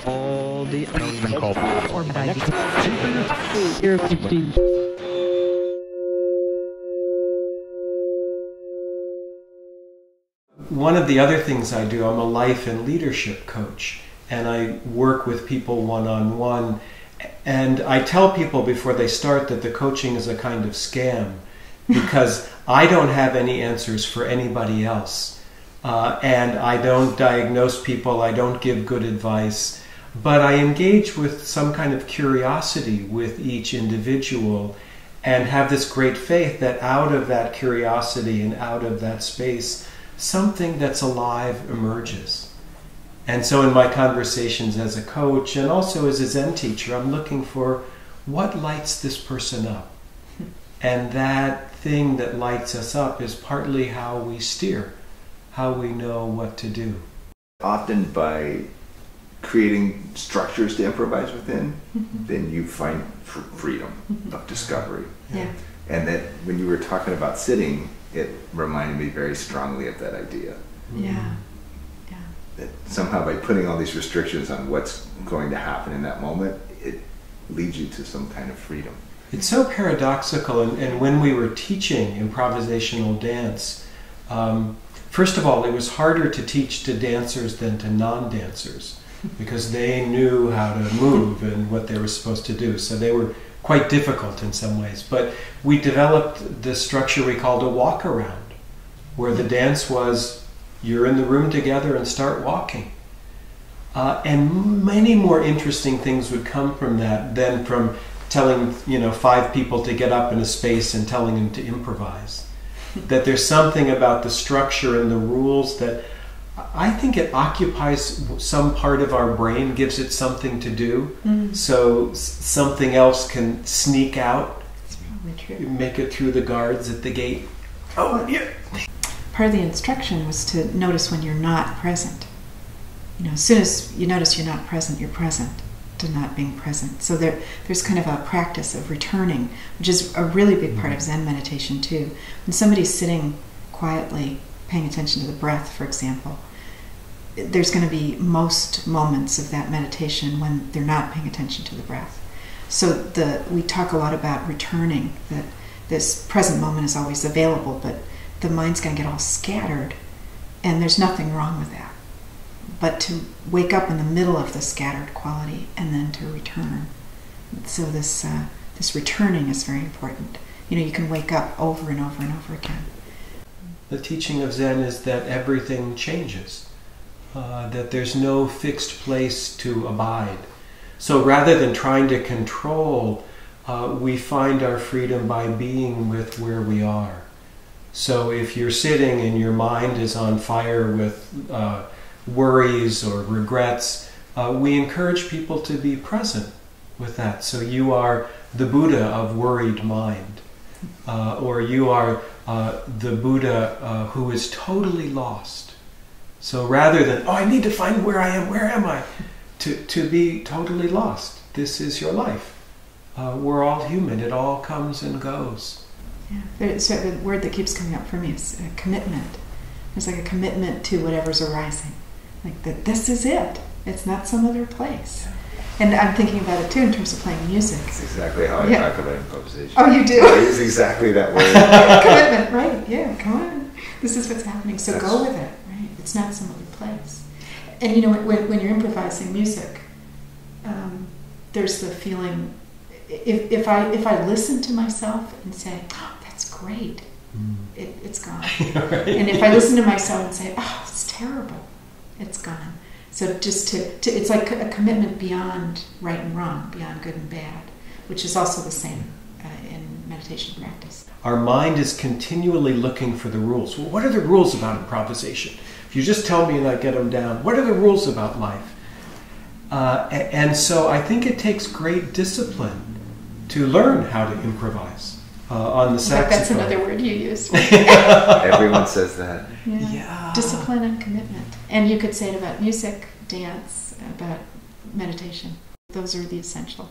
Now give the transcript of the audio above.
all the One of the other things I do, I'm a life and leadership coach, and I work with people one-on-one, and I tell people before they start that the coaching is a kind of scam because I don't have any answers for anybody else, and I don't diagnose people, I don't give good advice, but I engage with some kind of curiosity with each individual and have this great faith that out of that curiosity and out of that space something that's alive emerges. And so in my conversations as a coach and also as a Zen teacher, I'm looking for what lights this person up. And that thing that lights us up is partly how we steer, how we know what to do. Often by creating structures to improvise within, then you find freedom of discovery. Yeah. And that when you were talking about sitting, it reminded me very strongly of that idea. Yeah. Yeah. That somehow by putting all these restrictions on what's going to happen in that moment, it leads you to some kind of freedom. It's so paradoxical, and when we were teaching improvisational dance, first of all, it was harder to teach to dancers than to non-dancers because they knew how to move and what they were supposed to do. So they were quite difficult in some ways. But we developed this structure we called a walk around, where the dance was you're in the room together and start walking. And many more interesting things would come from that than from telling 5 people to get up in a space and telling them to improvise. That there's something about the structure and the rules that I think it occupies some part of our brain, gives it something to do, so something else can sneak out, That's probably true. make it through the guards at the gate. Oh, yeah. Part of the instruction was to notice when you're not present. As soon as you notice you're not present, you're present to not being present. So there's kind of a practice of returning, which is a really big part of Zen meditation too. When somebody's sitting quietly, paying attention to the breath, for example, there's going to be most moments of that meditation when they're not paying attention to the breath. So we talk a lot about returning, that this present moment is always available, but the mind's going to get all scattered, and there's nothing wrong with that. But to wake up in the middle of the scattered quality and then to return. So this returning is very important. You can wake up over and over and over again. The teaching of Zen is that everything changes, that there's no fixed place to abide. So rather than trying to control, we find our freedom by being with where we are. So if you're sitting and your mind is on fire with worries or regrets, we encourage people to be present with that. So you are the Buddha of worried mind, or you are the Buddha who is totally lost. So rather than, I need to find where I am, where am I? To be totally lost. This is your life. We're all human. It all comes and goes. Yeah. So the word that keeps coming up for me is commitment. There's like a commitment to whatever's arising. Like that this is it. It's not some other place. And I'm thinking about it too in terms of playing music. That's exactly how I talk about improvisation. Oh, you do? I use exactly that word. Commitment, right. Yeah, come on. This is what's happening. So go with it, right? It's not some other place. And when you're improvising music, there's the feeling, if I listen to myself and say, oh, that's great, it's gone. Right. And if I listen to myself and say, oh, it's terrible, it's gone. So just to it's like a commitment beyond right and wrong, beyond good and bad, which is also the same in meditation practice. Our mind is continually looking for the rules. Well, what are the rules about improvisation? If you just tell me and I get them down, what are the rules about life? And so I think it takes great discipline to learn how to improvise on the saxophone. That's another word you use. Everyone says that. Yeah. Discipline and commitment. And you could say it about music, dance, about meditation. Those are the essential.